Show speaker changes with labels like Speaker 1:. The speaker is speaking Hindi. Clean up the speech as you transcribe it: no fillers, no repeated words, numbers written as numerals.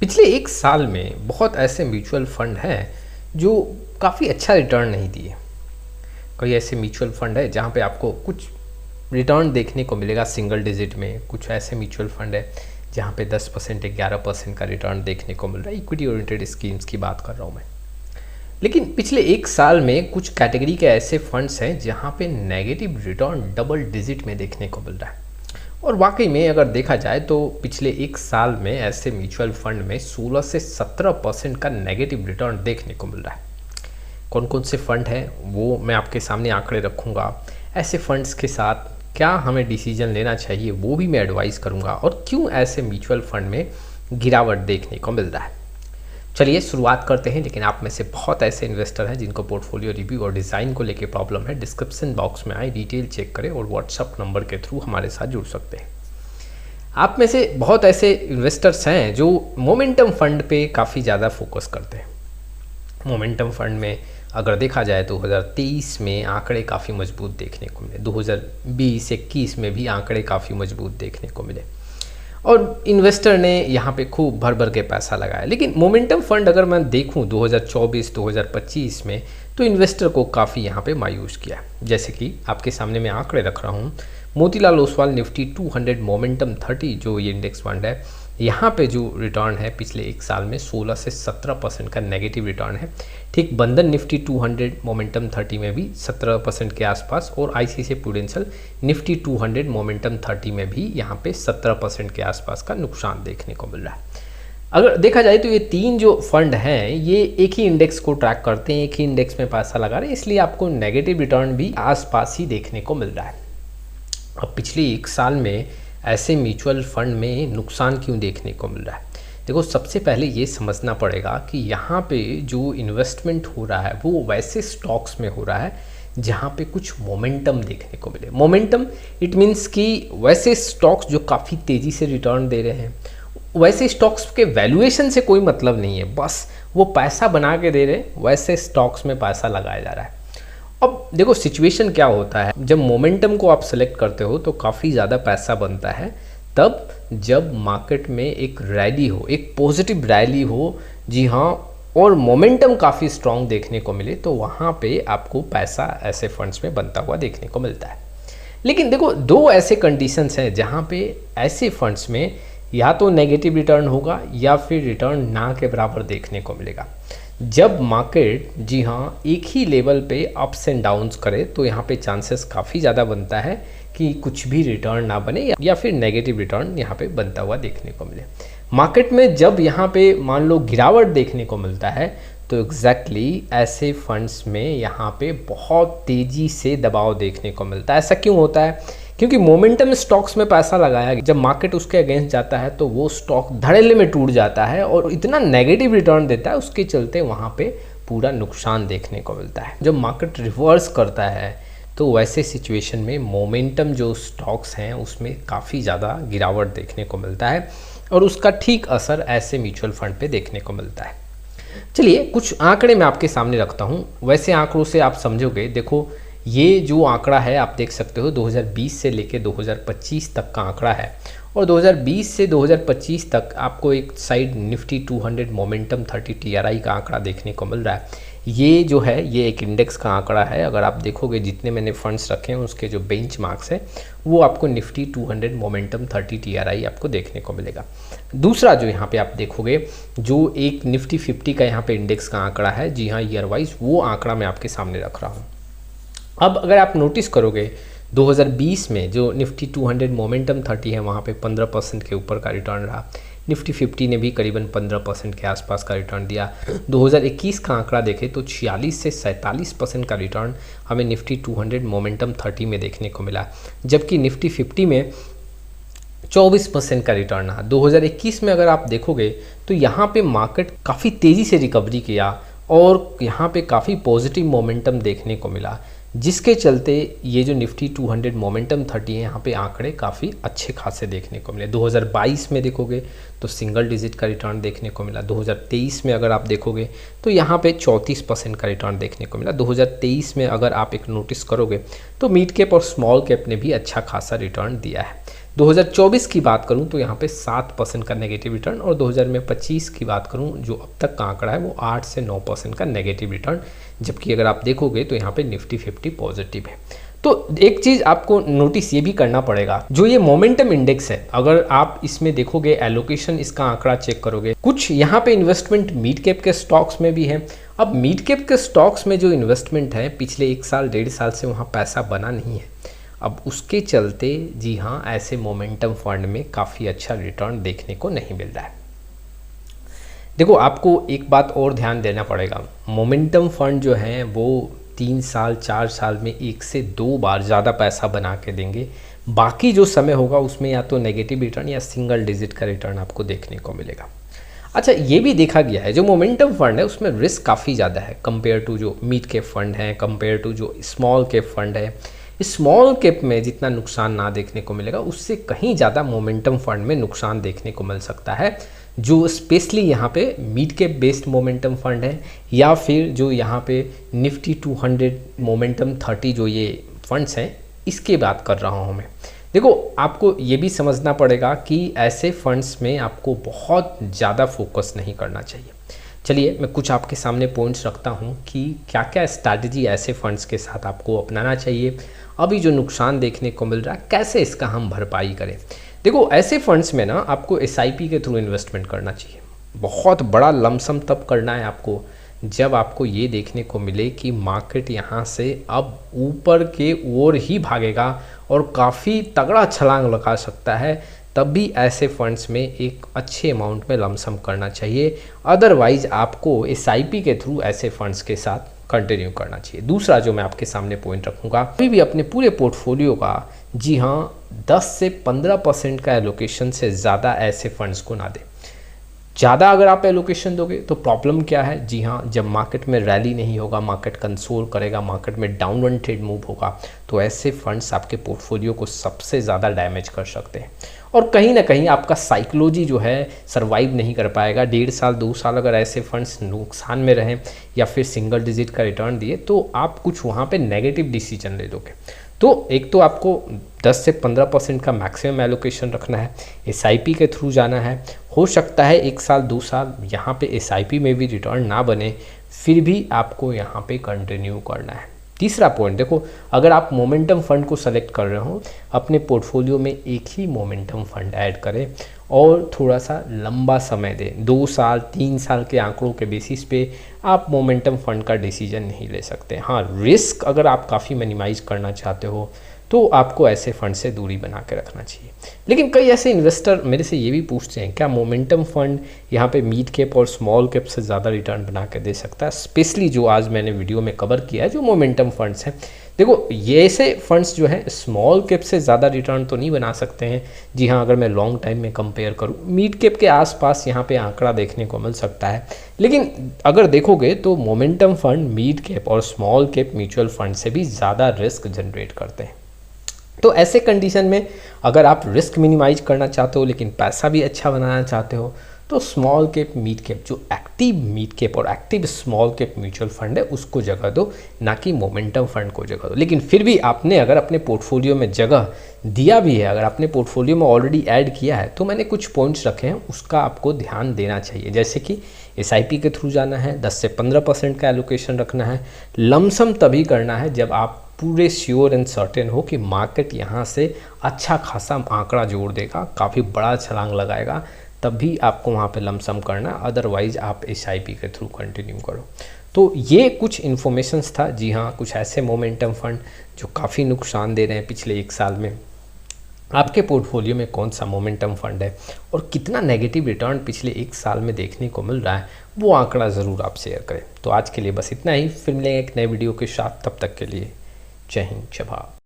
Speaker 1: पिछले एक साल में बहुत ऐसे म्यूचुअल फंड हैं जो काफ़ी अच्छा रिटर्न नहीं दिए। कई ऐसे म्यूचुअल फंड है जहाँ पे आपको कुछ रिटर्न देखने को मिलेगा सिंगल डिजिट में। कुछ ऐसे म्यूचुअल फंड है जहाँ पे 10% 11% का रिटर्न देखने को मिल रहा है। इक्विटी ओरिएंटेड स्कीम्स की बात कर रहा हूँ मैं। लेकिन पिछले एक साल में कुछ कैटेगरी के ऐसे फंड्स हैं जहाँ पे नेगेटिव रिटर्न डबल डिजिट में देखने को मिल रहा है। और वाकई में अगर देखा जाए तो पिछले एक साल में ऐसे म्यूचुअल फंड में 16 से 17% का नेगेटिव रिटर्न देखने को मिल रहा है। कौन कौन से फंड हैं वो मैं आपके सामने आंकड़े रखूँगा। ऐसे फंड्स के साथ क्या हमें डिसीजन लेना चाहिए वो भी मैं एडवाइस करूँगा, और क्यों ऐसे म्यूचुअल फंड में गिरावट देखने को मिल रहा है। चलिए शुरुआत करते हैं। लेकिन आप में से बहुत ऐसे इन्वेस्टर हैं जिनको पोर्टफोलियो रिव्यू और डिज़ाइन को लेकर प्रॉब्लम है। डिस्क्रिप्शन बॉक्स में आए, डिटेल चेक करें और व्हाट्सअप नंबर के थ्रू हमारे साथ जुड़ सकते हैं। आप में से बहुत ऐसे इन्वेस्टर्स हैं जो मोमेंटम फंड पे काफ़ी ज़्यादा फोकस करते हैं। मोमेंटम फंड में अगर देखा जाए तो 2023 में आंकड़े काफ़ी मजबूत देखने को मिले, 2020-21 में भी आंकड़े काफ़ी मजबूत देखने को मिले और इन्वेस्टर ने यहाँ पे खूब भर भर के पैसा लगाया। लेकिन मोमेंटम फंड अगर मैं देखूँ 2024-2025 में तो इन्वेस्टर को काफ़ी यहाँ पे मायूस किया। जैसे कि आपके सामने मैं आंकड़े रख रहा हूँ। मोतीलाल ओसवाल निफ्टी 200 मोमेंटम 30 जो ये इंडेक्स फंड है, यहाँ पे जो रिटर्न है पिछले एक साल में 16 से 17% का नेगेटिव रिटर्न है। ठीक बंधन निफ्टी 200 मोमेंटम 30 में भी 17% के आसपास, और आईसीआईसीआई प्रूडेंशियल निफ्टी 200 मोमेंटम 30 में भी यहाँ पे 17% के आसपास का नुकसान देखने को मिल रहा है। अगर देखा जाए तो ये तीन जो फंड हैं ये एक ही इंडेक्स को ट्रैक करते हैं, एक ही इंडेक्स में पैसा लगा रहे हैं, इसलिए आपको नेगेटिव रिटर्न भी आसपास ही देखने को मिल रहा है। अब पिछले एक साल में ऐसे म्यूचुअल फंड में नुकसान क्यों देखने को मिल रहा है? देखो, सबसे पहले ये समझना पड़ेगा कि यहाँ पे जो इन्वेस्टमेंट हो रहा है वो वैसे स्टॉक्स में हो रहा है जहाँ पे कुछ मोमेंटम देखने को मिले। मोमेंटम इट मीन्स कि वैसे स्टॉक्स जो काफ़ी तेज़ी से रिटर्न दे रहे हैं। वैसे स्टॉक्स के वैल्यूएशन से कोई मतलब नहीं है, बस वो पैसा बना के दे रहे हैं, वैसे स्टॉक्स में पैसा लगाया जा रहा है। अब देखो सिचुएशन क्या होता है, जब मोमेंटम को आप सेलेक्ट करते हो तो काफ़ी ज़्यादा पैसा बनता है तब जब मार्केट में एक रैली हो, एक पॉजिटिव रैली हो। जी हाँ, और मोमेंटम काफ़ी स्ट्रॉन्ग देखने को मिले तो वहाँ पे आपको पैसा ऐसे फंड्स में बनता हुआ देखने को मिलता है। लेकिन देखो, दो ऐसे कंडीशंस हैं जहाँ पे ऐसे फंड्स में या तो नेगेटिव रिटर्न होगा या फिर रिटर्न ना के बराबर देखने को मिलेगा। जब मार्केट जी हाँ एक ही लेवल पे अप्स एंड डाउन्स करे तो यहाँ पे चांसेस काफ़ी ज़्यादा बनता है कि कुछ भी रिटर्न ना बने या फिर नेगेटिव रिटर्न यहाँ पे बनता हुआ देखने को मिले। मार्केट में जब यहाँ पे मान लो गिरावट देखने को मिलता है तो एग्जैक्टली ऐसे फंड्स में यहाँ पे बहुत तेज़ी से दबाव देखने को मिलता है। ऐसा क्यों होता है? क्योंकि मोमेंटम स्टॉक्स में पैसा लगाया, जब मार्केट उसके अगेंस्ट जाता है तो वो स्टॉक धड़ल्ले में टूट जाता है और इतना नेगेटिव रिटर्न देता है, उसके चलते वहाँ पे पूरा नुकसान देखने को मिलता है। जब मार्केट रिवर्स करता है तो वैसे सिचुएशन में मोमेंटम जो स्टॉक्स हैं उसमें काफ़ी ज़्यादा गिरावट देखने को मिलता है और उसका ठीक असर ऐसे म्यूचुअल फंड पे देखने को मिलता है। चलिए कुछ आंकड़े मैं आपके सामने रखता हूँ, वैसे आंकड़ों से आप समझोगे। देखो, ये जो आंकड़ा है आप देख सकते हो 2020 से लेके 2025 तक का आंकड़ा है, और 2020 से 2025 तक आपको एक साइड निफ्टी 200 मोमेंटम 30 टीआरआई का आंकड़ा देखने को मिल रहा है। ये जो है ये एक इंडेक्स का आंकड़ा है। अगर आप देखोगे जितने मैंने फंड्स रखे हैं उसके जो बेंच मार्क्स है वो आपको निफ्टी 200 मोमेंटम 30 टीआरआई आपको देखने को मिलेगा। दूसरा जो यहाँ पे आप देखोगे जो एक निफ्टी 50 का यहाँ पे इंडेक्स का आंकड़ा है, जी हाँ ईयर वाइज, वो आंकड़ा मैं आपके सामने रख रहा हूँ। अब अगर आप नोटिस करोगे 2020 में जो निफ्टी 200 मोमेंटम 30 है वहाँ पे 15% के ऊपर का रिटर्न रहा। निफ्टी 50 ने भी करीबन 15% के आसपास का रिटर्न दिया। 2021 का आंकड़ा देखें तो 46 से 47% का रिटर्न हमें निफ्टी 200 मोमेंटम 30 में देखने को मिला, जबकि निफ्टी 50 में 24% का रिटर्न रहा। 2021 में अगर आप देखोगे तो यहाँ पे मार्केट काफ़ी तेज़ी से रिकवरी किया और यहाँ पे काफ़ी पॉजिटिव मोमेंटम देखने को मिला, जिसके चलते ये जो निफ्टी 200 मोमेंटम 30 है यहाँ पे आंकड़े काफ़ी अच्छे खासे देखने को मिले। 2022 में देखोगे तो सिंगल डिजिट का रिटर्न देखने को मिला। 2023 में अगर आप देखोगे तो यहाँ पे 34% का रिटर्न देखने को मिला। 2023 में अगर आप एक नोटिस करोगे तो मिड कैप और स्मॉल कैप ने भी अच्छा खासा रिटर्न दिया है। 2024 की बात करूं तो यहाँ पे 7% का नेगेटिव रिटर्न, और 2025 की बात करूं जो अब तक का आंकड़ा है वो 8 से 9% का नेगेटिव रिटर्न, जबकि अगर आप देखोगे तो यहाँ पे निफ्टी 50 पॉजिटिव है। तो एक चीज़ आपको नोटिस ये भी करना पड़ेगा, जो ये मोमेंटम इंडेक्स है, अगर आप इसमें देखोगे एलोकेशन, इसका आंकड़ा चेक करोगे, कुछ यहाँ पे इन्वेस्टमेंट मिड कैप के स्टॉक्स में भी है। अब मिड कैप के स्टॉक्स में जो इन्वेस्टमेंट है पिछले 1 साल 1.5 साल से वहाँ पैसा बना नहीं है। अब उसके चलते जी हाँ, ऐसे मोमेंटम फंड में काफ़ी अच्छा रिटर्न देखने को नहीं मिल रहा है। देखो, आपको एक बात और ध्यान देना पड़ेगा, मोमेंटम फंड जो हैं वो 3 साल 4 साल में 1 से 2 बार ज़्यादा पैसा बना के देंगे, बाकी जो समय होगा उसमें या तो नेगेटिव रिटर्न या सिंगल डिजिट का रिटर्न आपको देखने को मिलेगा। अच्छा, ये भी देखा गया है जो मोमेंटम फंड है उसमें रिस्क काफ़ी ज़्यादा है कंपेयर टू जो मिड कैप फंड है, कंपेयर टू जो स्मॉल कैप फंड है। स्मॉल कैप में जितना नुकसान ना देखने को मिलेगा उससे कहीं ज़्यादा मोमेंटम फंड में नुकसान देखने को मिल सकता है, जो स्पेशली यहाँ पे mid cap based momentum fund है, या फिर जो यहाँ पे निफ्टी 200 मोमेंटम 30 जो ये फंड्स हैं इसकी बात कर रहा हूँ मैं। देखो, आपको ये भी समझना पड़ेगा कि ऐसे फंड्स में आपको बहुत ज़्यादा फोकस नहीं करना चाहिए। चलिए मैं कुछ आपके सामने पॉइंट्स रखता हूँ कि क्या क्या स्ट्रैटेजी ऐसे फंड्स के साथ आपको अपनाना चाहिए, अभी जो नुकसान देखने को मिल रहा है कैसे इसका हम भरपाई करें। देखो, ऐसे फंड्स में ना आपको SIP के थ्रू इन्वेस्टमेंट करना चाहिए। बहुत बड़ा लमसम तब करना है आपको जब आपको ये देखने को मिले कि मार्केट यहाँ से अब ऊपर के ओर ही भागेगा और काफ़ी तगड़ा छलांग लगा सकता है, तब भी ऐसे फंड्स में एक अच्छे अमाउंट में लमसम करना चाहिए। अदरवाइज आपको SIP के थ्रू ऐसे फंड्स के साथ कंटिन्यू करना चाहिए। दूसरा जो मैं आपके सामने पॉइंट रखूँगा, अभी भी अपने पूरे पोर्टफोलियो का जी हाँ 10 से 15% का एलोकेशन से ज़्यादा ऐसे फंड्स को ना दें। ज़्यादा अगर आप एलोकेशन दोगे तो प्रॉब्लम क्या है, जी हाँ, जब मार्केट में रैली नहीं होगा, मार्केट कंसोल करेगा, मार्केट में डाउनवर्ड ट्रेड मूव होगा, तो ऐसे फंड्स आपके पोर्टफोलियो को सबसे ज़्यादा डैमेज कर सकते हैं और कहीं ना कहीं आपका साइकोलॉजी जो है सर्वाइव नहीं कर पाएगा। 1.5 साल 2 साल अगर ऐसे फंड्स नुकसान में रहें या फिर सिंगल डिजिट का रिटर्न दिए तो आप कुछ वहाँ पे नेगेटिव डिसीजन ले लोगे। तो एक तो आपको 10 से 15% का मैक्सिमम एलोकेशन रखना है, SIP के थ्रू जाना है। हो सकता है 1 साल 2 साल यहाँ पे SIP में भी रिटर्न ना बने, फिर भी आपको यहाँ पे कंटिन्यू करना है। तीसरा पॉइंट देखो, अगर आप मोमेंटम फंड को सेलेक्ट कर रहे हो, अपने पोर्टफोलियो में एक ही मोमेंटम फंड ऐड करें और थोड़ा सा लंबा समय दें। 2 साल 3 साल के आंकड़ों के बेसिस पे आप मोमेंटम फंड का डिसीजन नहीं ले सकते। हाँ, रिस्क अगर आप काफ़ी मिनिमाइज करना चाहते हो तो आपको ऐसे फंड से दूरी बना के रखना चाहिए। लेकिन कई ऐसे इन्वेस्टर मेरे से ये भी पूछते हैं क्या मोमेंटम फंड यहाँ पे मिड कैप और स्मॉल कैप से ज़्यादा रिटर्न बना के दे सकता है, स्पेशली जो आज मैंने वीडियो में कवर किया है जो मोमेंटम फंड्स हैं। देखो, ये ऐसे फंड्स जो हैं स्मॉल कैप से ज़्यादा रिटर्न तो नहीं बना सकते हैं। जी हाँ, अगर मैं लॉन्ग टाइम में कंपेयर करूँ मिड कैप के आसपास यहाँ पे आंकड़ा देखने को मिल सकता है, लेकिन अगर देखोगे तो मोमेंटम फंड मिड कैप और स्मॉल कैप म्यूचुअल फंड से भी ज़्यादा रिस्क जनरेट करते हैं। तो ऐसे कंडीशन में अगर आप रिस्क मिनिमाइज करना चाहते हो लेकिन पैसा भी अच्छा बनाना चाहते हो तो स्मॉल कैप मिड कैप जो एक्टिव मिड कैप और active small cap mutual fund है उसको जगह दो, ना कि मोमेंटम फंड को जगह दो। लेकिन फिर भी आपने अगर अपने पोर्टफोलियो में जगह दिया भी है, अगर आपने पोर्टफोलियो में ऑलरेडी ऐड किया है, तो मैंने कुछ पॉइंट्स रखे हैं उसका आपको ध्यान देना चाहिए। जैसे कि SIP के थ्रू जाना है, 10 से 15% का एलोकेशन रखना है, लमसम तभी करना है जब आप पूरे श्योर एंड सर्टेन हो कि मार्केट यहाँ से अच्छा खासा आंकड़ा जोड़ देगा, काफ़ी बड़ा छलांग लगाएगा, तब भी आपको वहाँ पे लमसम करना, अदरवाइज आप SIP के थ्रू कंटिन्यू करो। तो ये कुछ इन्फॉर्मेशंस था। जी हाँ, कुछ ऐसे मोमेंटम फंड जो काफ़ी नुकसान दे रहे हैं पिछले 1 साल में। आपके पोर्टफोलियो में कौन सा मोमेंटम फंड है और कितना नेगेटिव रिटर्न पिछले 1 साल में देखने को मिल रहा है, वो आंकड़ा ज़रूर आप शेयर करें। तो आज के लिए बस इतना ही, फिर मिलेंगे एक नए वीडियो के साथ, तब तक के लिए जय हिंद जय भारत।